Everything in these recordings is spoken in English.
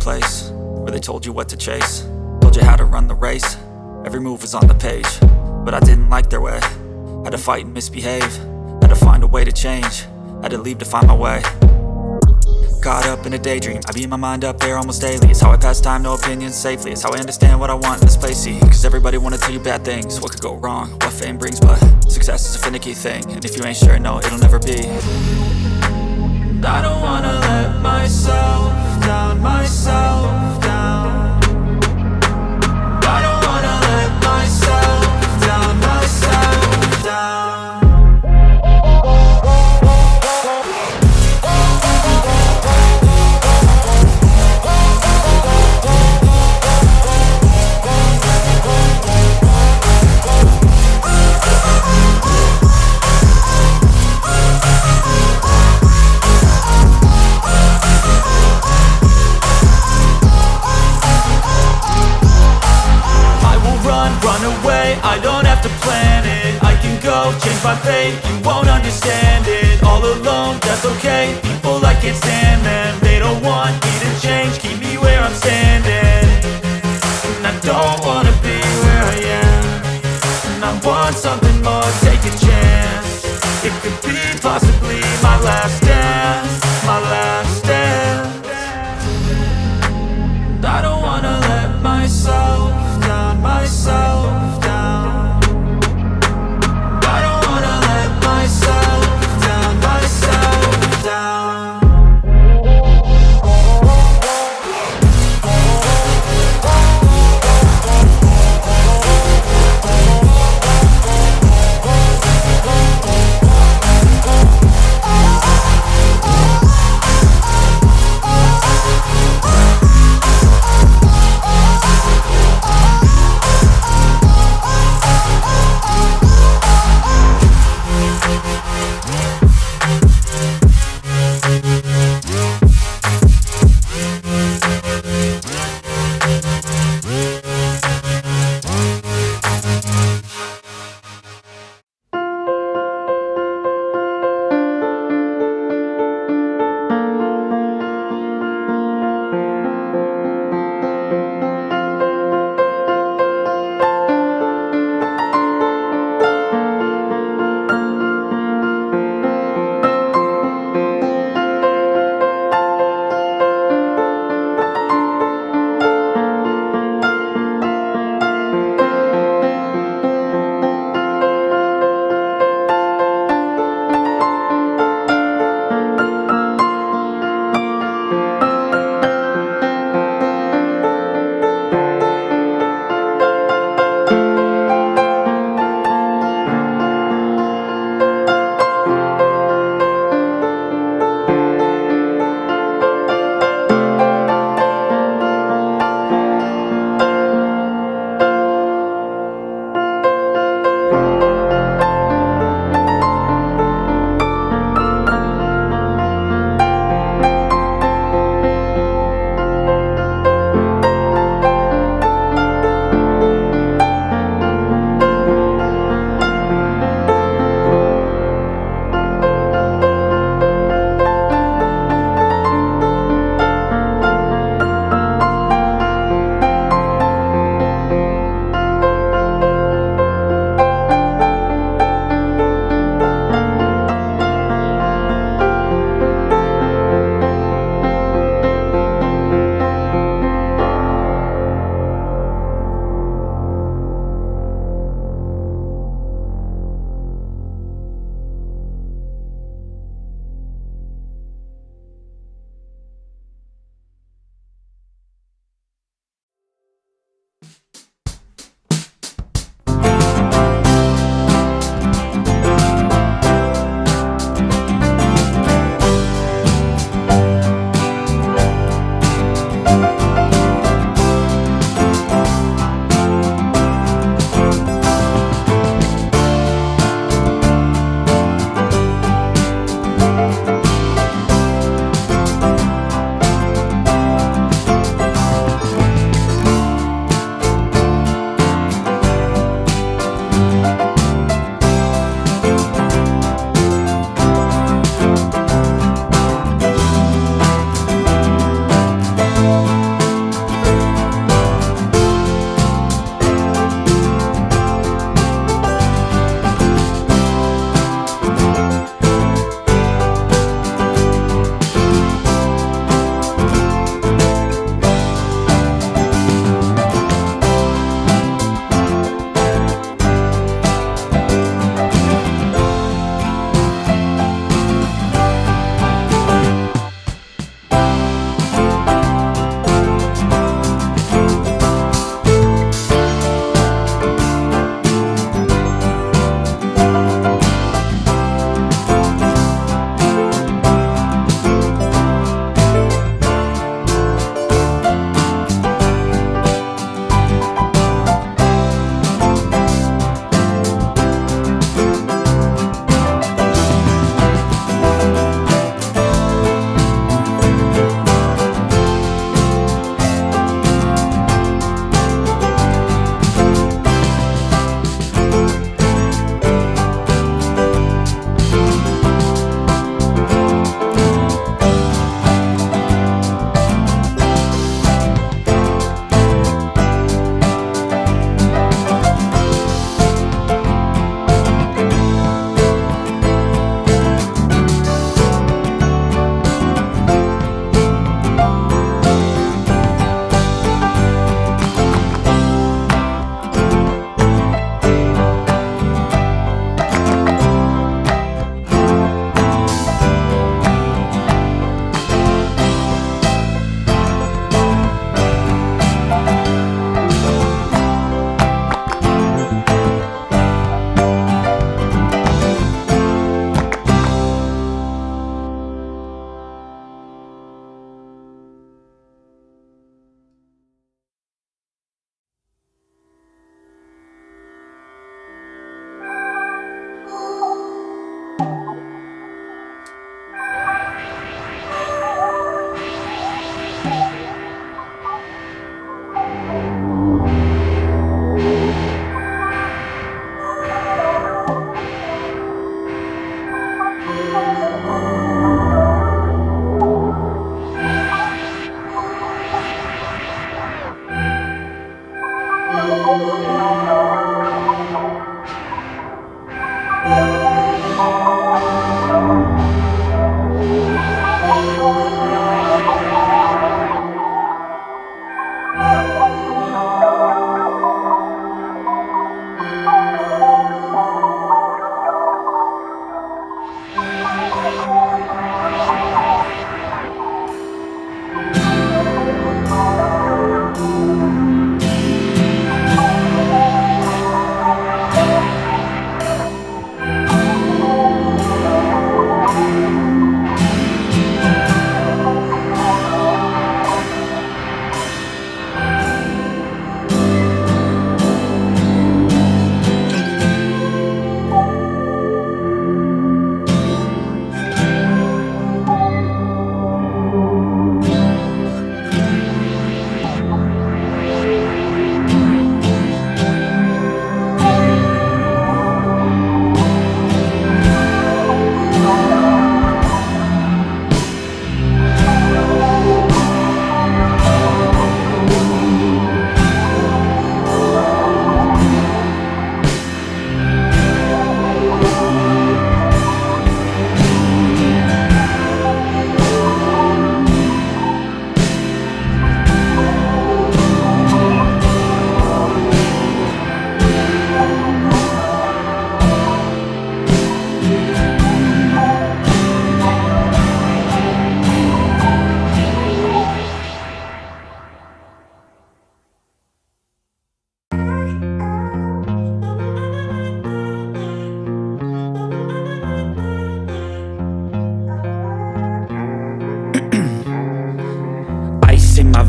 place where they told you what to chase, told you how to run the race. Every move was on the page, but I didn't like their way. Had to fight and misbehave, had to find a way to change, had to leave to find my way. Caught up in a daydream, I beat my mind up there almost daily. It's how I pass time, no opinions safely. It's how I understand what I want in this place, see. Cause everybody wanna tell you bad things, what could go wrong, what fame brings. But success is a finicky thing, and if you ain't sure, no, it'll never be. I don't wanna let myself down, myself down. I don't wanna let myself down, myself down. Run away, I don't have to plan it. I can go, change my fate, you won't understand it. All alone, that's okay, people I can't stand them. They don't want me to change, keep me where I'm standing. And I don't wanna be where I am, and I want something more, take a chance. It could be possibly my last dance, my last dance. I don't wanna let myself down, myself down. I don't wanna let myself down, myself down.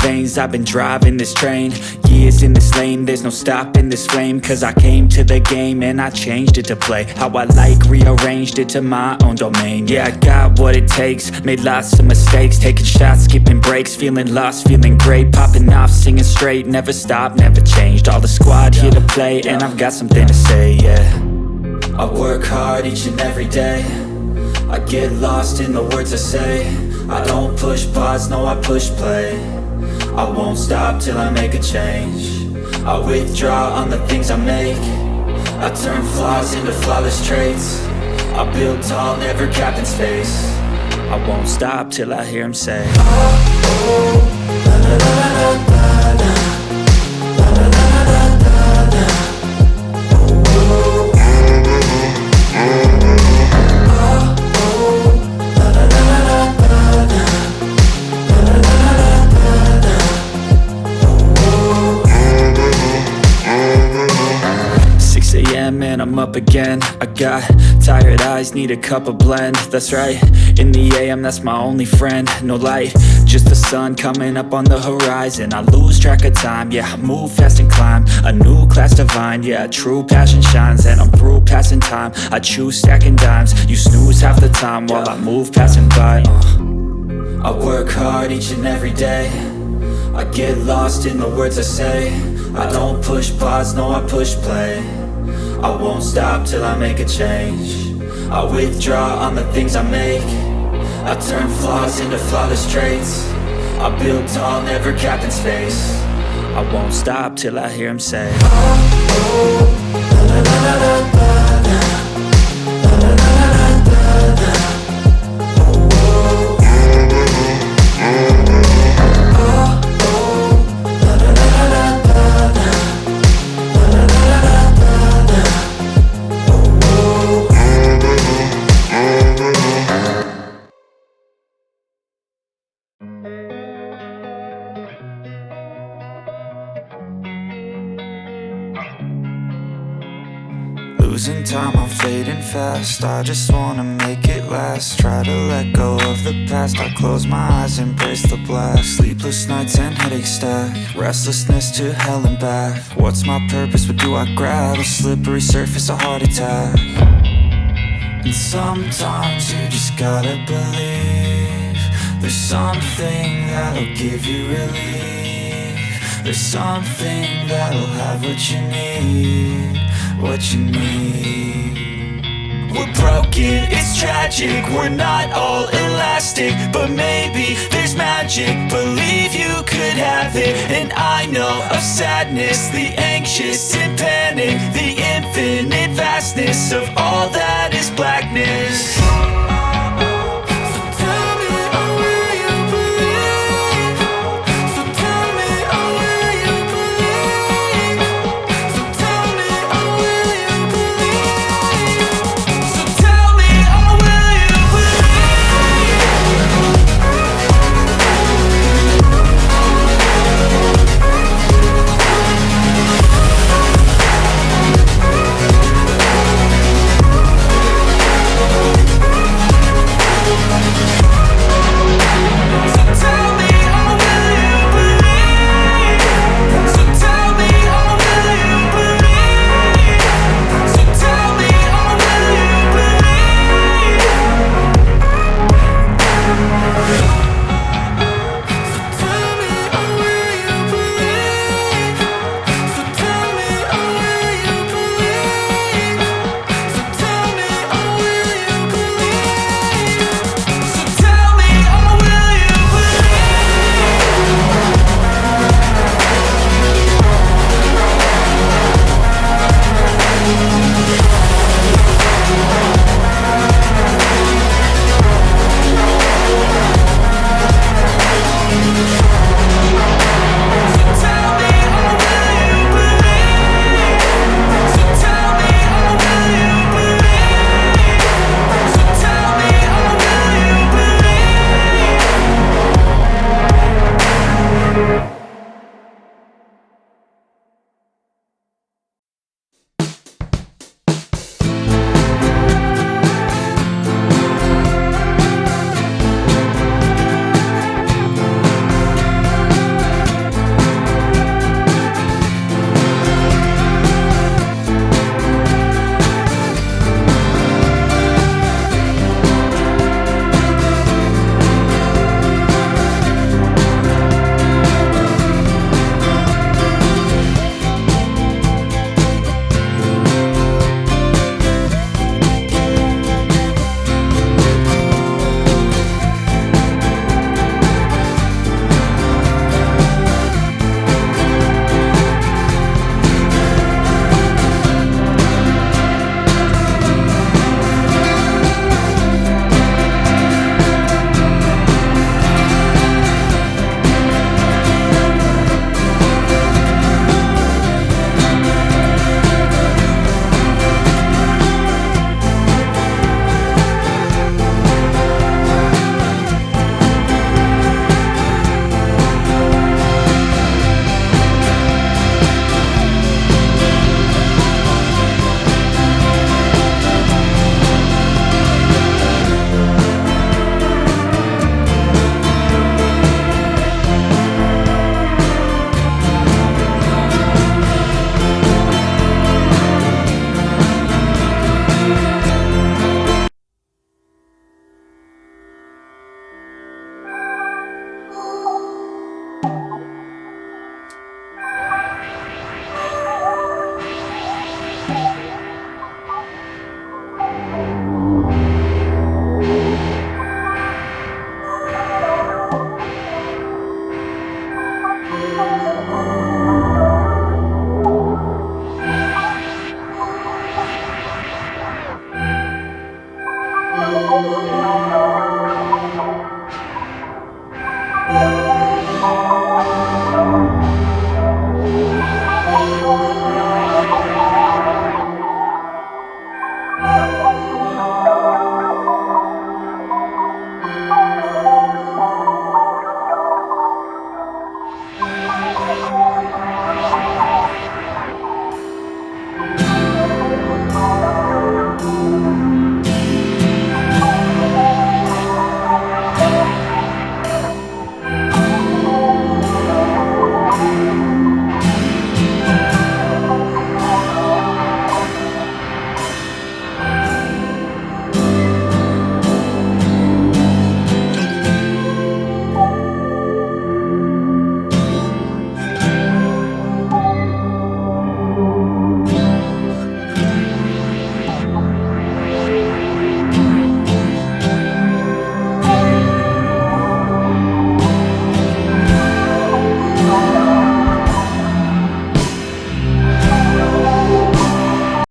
veins, I've been driving this train. Years in this lane, there's no stopping this flame. Cause I came to the game and I changed it to play how I like, rearranged it to my own domain. Yeah, I got what it takes, made lots of mistakes, taking shots, skipping breaks, feeling lost, feeling great, popping off, singing straight, never stopped, never changed. All the squad here to play and I've got something to say, yeah. I work hard each and every day, I get lost in the words I say. I don't push pause, no I push play. I won't stop till I make a change. I withdraw on the things I make. I turn flaws into flawless traits. I build tall, never capped in space. I won't stop till I hear him say, oh, oh, la la la la la la. And I'm up again. I got tired eyes, need a cup of blend. That's right, in the AM, that's my only friend. No light, just the sun coming up on the horizon. I lose track of time, yeah, I move fast and climb a new class divine, yeah, true passion shines. And I'm through passing time, I choose stacking dimes. You snooze half the time while I move passing by. I work hard each and every day, I get lost in the words I say. I don't push pause, no I push play. I won't stop till I make a change. I withdraw on the things I make. I turn flaws into flawless traits. I build tall, never capped in space. I won't stop till I hear him say, oh, oh, la la la la la la. La la la la la la. Oh, oh. Losing time, I'm fading fast. I just wanna make it last. Try to let go of the past. I close my eyes, embrace the blast. Sleepless nights and headaches stack. Restlessness to hell and back. What's my purpose? What do I grab? A slippery surface, a heart attack. And sometimes you just gotta believe there's something that'll give you relief. There's something that'll have what you need. What you need. We're broken, it's tragic, we're not all elastic, but maybe there's magic, believe you could have it. And I know of sadness, the anxious and panic, the infinite vastness of all that is blackness.